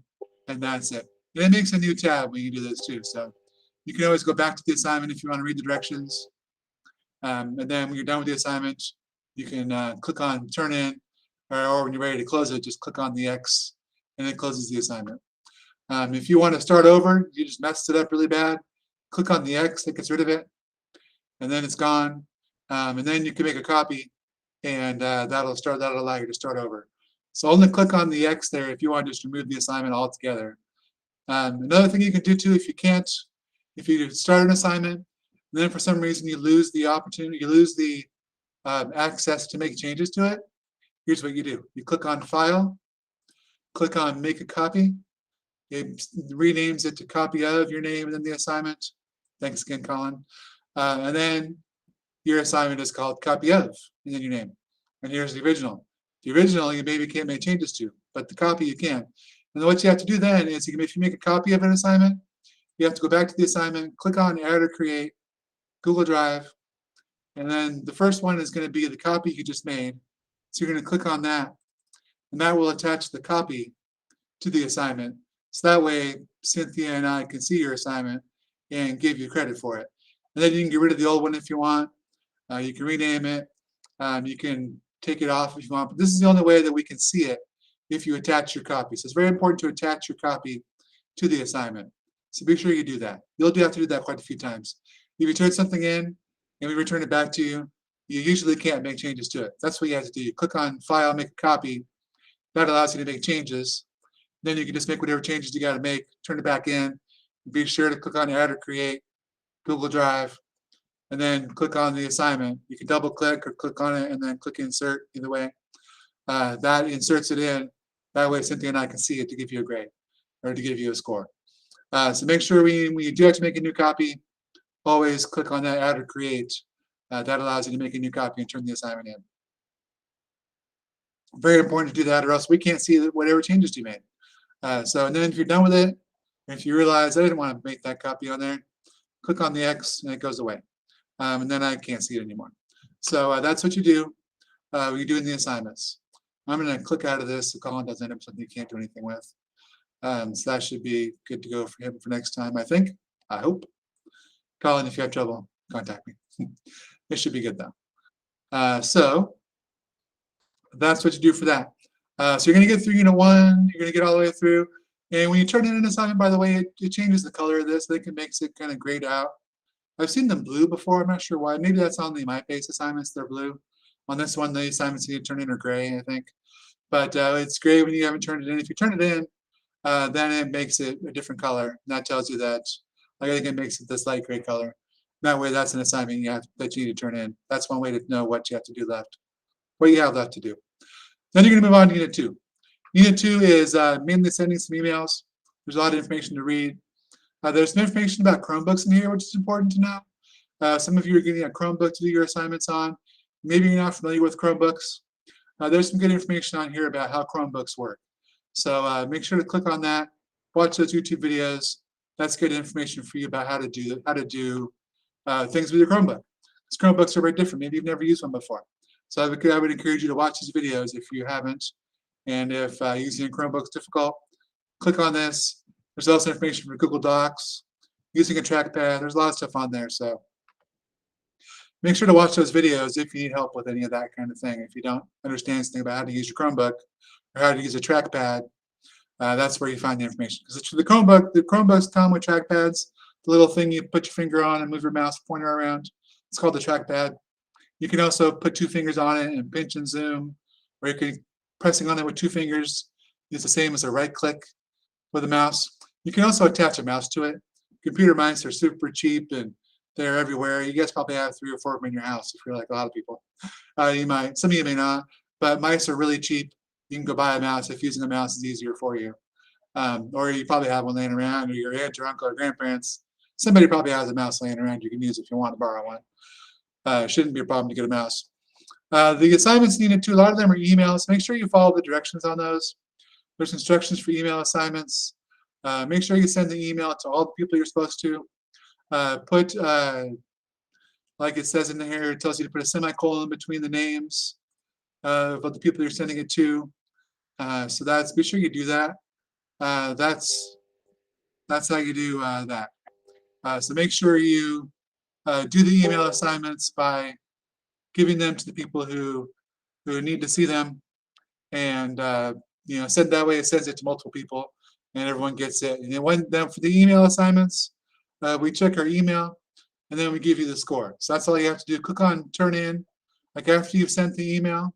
and that's it. And it makes a new tab when you do this too. So you can always go back to the assignment if you want to read the directions. And then when you're done with the assignment, you can click on Turn In, or when you're ready to close it, just click on the X, and it closes the assignment. If you want to start over, you just messed it up really bad, click on the X that gets rid of it, and then it's gone. And then you can make a copy, and that'll allow you to start over. So only click on the X there if you want to just remove the assignment altogether. Another thing you can do too, if you start an assignment, and then for some reason you lose the opportunity, you lose the access to make changes to it, here's what you do. You click on File, click on Make a Copy. It renames it to Copy of your name and then the assignment. Thanks again, Colin. And then your assignment is called Copy of, and then your name. And here's the original. The original you maybe can't make changes to, but the copy you can. And then what you have to do then is if you make a copy of an assignment, you have to go back to the assignment, click on Add or Create, Google Drive, and then the first one is going to be the copy you just made. So you're going to click on that, and that will attach the copy to the assignment. So that way Cynthia and I can see your assignment and give you credit for it. And then you can get rid of the old one if you want. You can rename it. You can take it off if you want. But this is the only way that we can see it if you attach your copy. So it's very important to attach your copy to the assignment. So be sure you do that. You'll have to do that quite a few times. If you turn something in and we return it back to you, you usually can't make changes to it. That's what you have to do. You click on File, Make a Copy. That allows you to make changes. Then you can just make whatever changes you got to make, turn it back in. Be sure to click on Add or Create, Google Drive, and then click on the assignment. You can double click or click on it and then click Insert, either way. That inserts it in. That way Cynthia and I can see it to give you a grade or to give you a score. So make sure when you do have to make a new copy, always click on that Add or Create. That allows you to make a new copy and turn the assignment in. Very important to do that, or else we can't see whatever changes you made. So and then if you're done with it, if you realize I didn't want to make that copy on there, click on the X and it goes away. And then I can't see it anymore. So that's what you do when you're doing the assignments. I'm going to click out of this so Colin doesn't end up something you can't do anything with. So that should be good to go for him for next time, I think. I hope. Colin, if you have trouble, contact me. It should be good though. So that's what you do for that. So you're going to get through Unit 1, you're going to get all the way through. And when you turn in an assignment, by the way, it changes the color of this. I think it makes it kind of grayed out. I've seen them blue before. I'm not sure why. Maybe that's on the MyPace assignments. They're blue. On this one, the assignments you need to turn in are gray, I think. But it's gray when you haven't turned it in. If you turn it in, then it makes it a different color. And that tells you that, I think it makes it this light gray color. That way, that's an assignment that you need to turn in. That's one way to know what you have to do left, what you have left to do. Then you're going to move on to Unit 2. Unit 2 is mainly sending some emails. There's a lot of information to read. There's some information about Chromebooks in here, which is important to know. Some of you are getting a Chromebook to do your assignments on. Maybe you're not familiar with Chromebooks. There's some good information on here about how Chromebooks work. So make sure to click on that. Watch those YouTube videos. That's good information for you about how to do things with your Chromebook. Because Chromebooks are very different. Maybe you've never used one before. So I would encourage you to watch these videos if you haven't. And if using a Chromebook is difficult, click on this. There's also information for Google Docs, using a trackpad. There's a lot of stuff on there. So make sure to watch those videos if you need help with any of that kind of thing. If you don't understand anything about how to use your Chromebook or how to use a trackpad, that's where you find the information. Because the Chromebooks come with trackpads. The little thing you put your finger on and move your mouse pointer around. It's called the trackpad. You can also put 2 fingers on it and pinch and zoom, or you can pressing on it with 2 fingers is the same as a right click with a mouse. You can also attach a mouse to it. Computer mice are super cheap and they're everywhere. You guys probably have 3 or 4 of them in your house if you're like a lot of people. Some of you may not, but mice are really cheap. You can go buy a mouse if using a mouse is easier for you. Or you probably have one laying around, or your aunt or uncle or grandparents. Somebody probably has a mouse laying around you can use if you want to borrow one. Shouldn't be a problem to get a mouse. The assignments needed too, a lot of them are emails. Make sure you follow the directions on those. There's instructions for email assignments. Make sure you send the email to all the people you're supposed to. Like it says in here, it tells you to put a semicolon between the names of the people you're sending it to. So be sure you do that. That's how you do that. So make sure you do the email assignments by giving them to the people who need to see them, and send that way. It sends it to multiple people. and everyone gets it. And then for the email assignments, we check our email, and then we give you the score. So that's all you have to do. Click on turn in. Like after you've sent the email,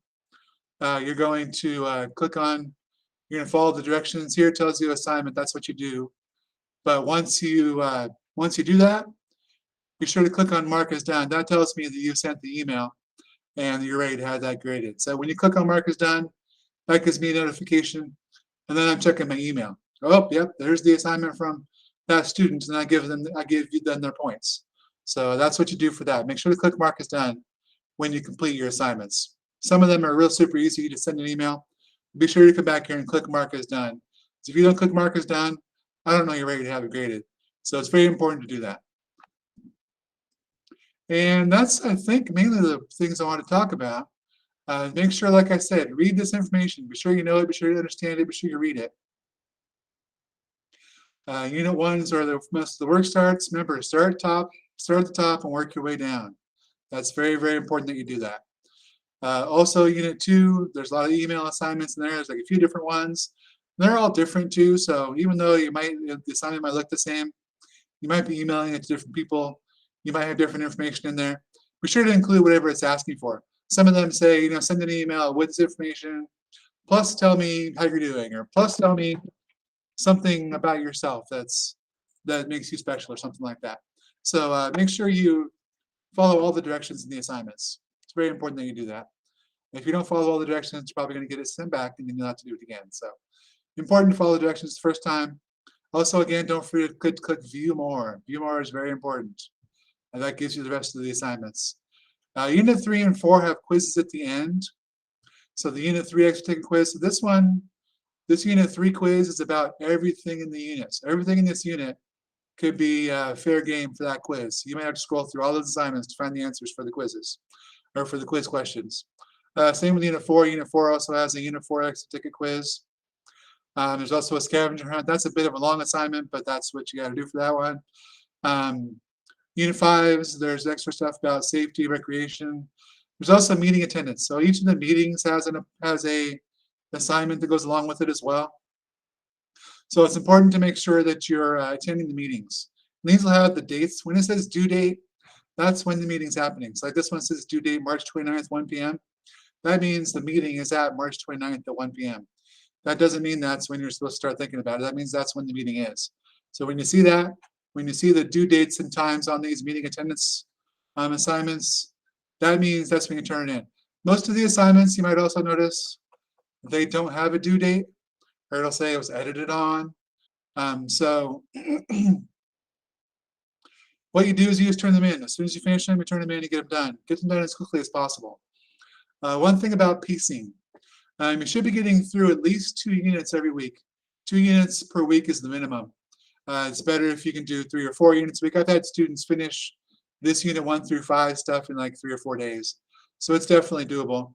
you're going to click on, you're going to follow the directions. Here it tells you assignment. That's what you do. But once you do that, be sure to click on mark as done. That tells me that you sent the email and you're ready to have that graded. So when you click on mark as done, that gives me a notification, and then I'm checking my email. Oh, yep, there's the assignment from that student, and I give them their points. So that's what you do for that. Make sure to click mark as done when you complete your assignments. Some of them are real super easy. You just send an email. Be sure to come back here and click mark as done. So if you don't click mark as done, I don't know you're ready to have it graded. So it's very important to do that. And that's, I think, mainly the things I want to talk about. Make sure, like I said, read this information. Be sure you know it. Be sure you understand it. Be sure you read it. Unit 1 is where most of the work starts. Remember, start at the top and work your way down. That's very, very important that you do that. Also, Unit 2, there's a lot of email assignments in there. There's like a few different ones. They're all different too. So even though the assignment might look the same, you might be emailing it to different people. You might have different information in there. Be sure to include whatever it's asking for. Some of them say, send an email with this information, plus tell me how you're doing, or plus tell me something about yourself that makes you special, or something like that. So make sure you follow all the directions in the assignments. It's very important that you do that. If you don't follow all the directions, you're probably going to get it sent back, and then you'll have to do it again. So important to follow the directions the first time. Also, again, don't forget to click View More. View More is very important, and that gives you the rest of the assignments. Unit 3 and 4 have quizzes at the end. So the Unit 3 extra take a quiz. So this Unit 3 quiz is about everything in the unit. So everything in this unit could be fair game for that quiz. You may have to scroll through all those assignments to find the answers for the quizzes, or for the quiz questions. Same with Unit 4. Unit 4 also has a Unit 4 extra ticket quiz. There's also a scavenger hunt. That's a bit of a long assignment, but that's what you got to do for that one. Unit 5s, there's extra stuff about safety, recreation. There's also meeting attendance. So each of the meetings has a assignment that goes along with it as well. So it's important to make sure that you're attending the meetings. And these will have the dates. When it says due date, that's when the meeting's happening. So like this one says due date March 29th, 1 p.m. That means the meeting is at March 29th at 1 p.m. That doesn't mean that's when you're supposed to start thinking about it. That means that's when the meeting is. So when you see that, when you see the due dates and times on these meeting attendance assignments, that means that's when you turn it in. Most of the assignments, you might also notice, they don't have a due date, or it'll say it was edited on. So what you do is you just turn them in. As soon as you finish them, you turn them in, you get them done. Get them done as quickly as possible. One thing about piecing, you should be getting through at least 2 units every week. 2 units per week is the minimum. It's better if you can do 3 or 4 units a week. I've had students finish this unit 1 through 5 stuff in like 3 or 4 days. So it's definitely doable.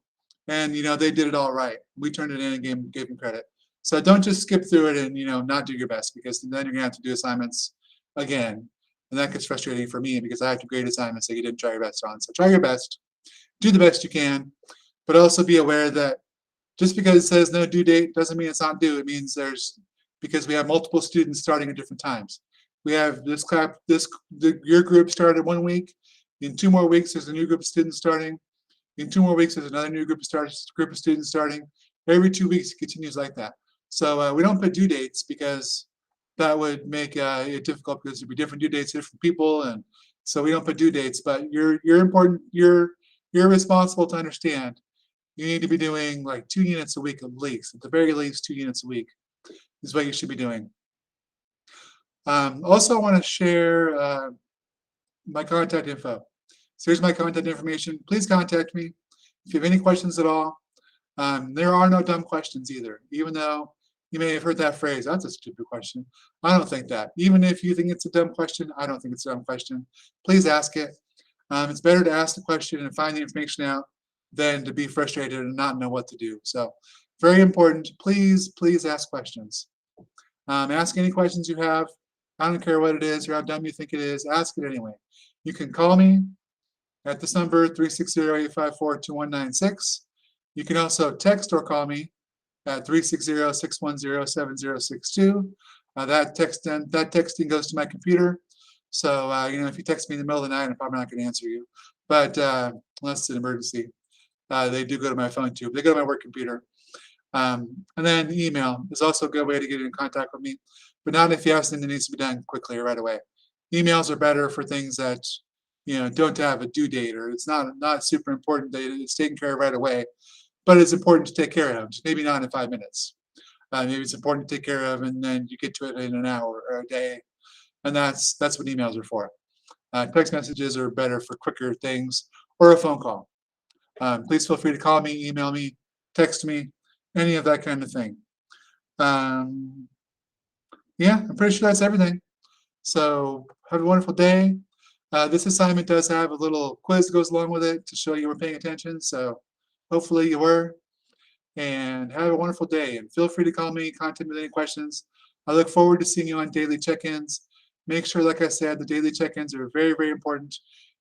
And they did it all right. We turned it in and gave them credit. So don't just skip through it and not do your best, because then you're gonna have to do assignments again. And that gets frustrating for me because I have to grade assignments that you didn't try your best on. So try your best, do the best you can, but also be aware that just because it says no due date doesn't mean it's not due. It means because we have multiple students starting at different times. We have your group started 1 week. In 2 more weeks, there's a new group of students starting. In 2 more weeks, there's another new group of students starting. Every 2 weeks, it continues like that. So we don't put due dates because that would make it difficult, because there'd be different due dates, different people, and so we don't put due dates. But you're important. You're responsible to understand. You need to be doing like 2 units a week at least. At the very least, 2 units a week is what you should be doing. Also, I want to share my contact info. So here's my contact information. Please contact me if you have any questions at all. There are no dumb questions either, even though you may have heard that phrase, that's a stupid question. I don't think that. Even if you think it's a dumb question, I don't think it's a dumb question. Please ask it. It's better to ask the question and find the information out than to be frustrated and not know what to do. So very important. Please ask questions. Ask any questions you have. I don't care what it is or how dumb you think it is. Ask it anyway. You can call me at this number, 360-854-2196. You can also text or call me at 360-610-7062. That texting goes to my computer. So, if you text me in the middle of the night, I'm probably not going to answer you. But unless it's an emergency, they do go to my phone too. But they go to my work computer. And then email is also a good way to get in contact with me, but not if you have something that needs to be done quickly or right away. Emails are better for things that don't have a due date, or it's not super important that it's taken care of right away, but it's important to take care of. Maybe not in 5 minutes. Maybe it's important to take care of, and then you get to it in an hour or a day, and that's what emails are for. Text messages are better for quicker things, or a phone call. Please feel free to call me, email me, text me, any of that kind of thing. Yeah, I'm pretty sure that's everything. So have a wonderful day. This assignment does have a little quiz that goes along with it to show you were paying attention. So hopefully you were. And have a wonderful day. And feel free to call me, contact me with any questions. I look forward to seeing you on daily check-ins. Make sure, like I said, the daily check-ins are very, very important.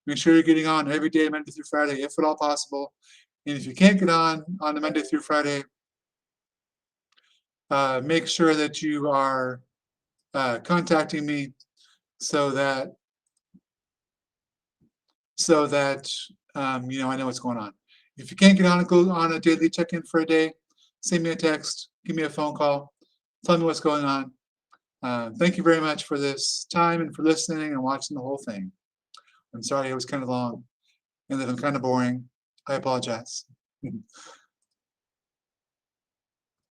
Make sure you're getting on every day, Monday through Friday, if at all possible. And if you can't get on the Monday through Friday, make sure that you are contacting me so that I know what's going on. If you can't get on go on a daily check-in for a day, send me a text, give me a phone call, tell me what's going on. Thank you very much for this time and for listening and watching the whole thing. I'm sorry it was kind of long and that I'm kind of boring. I apologize.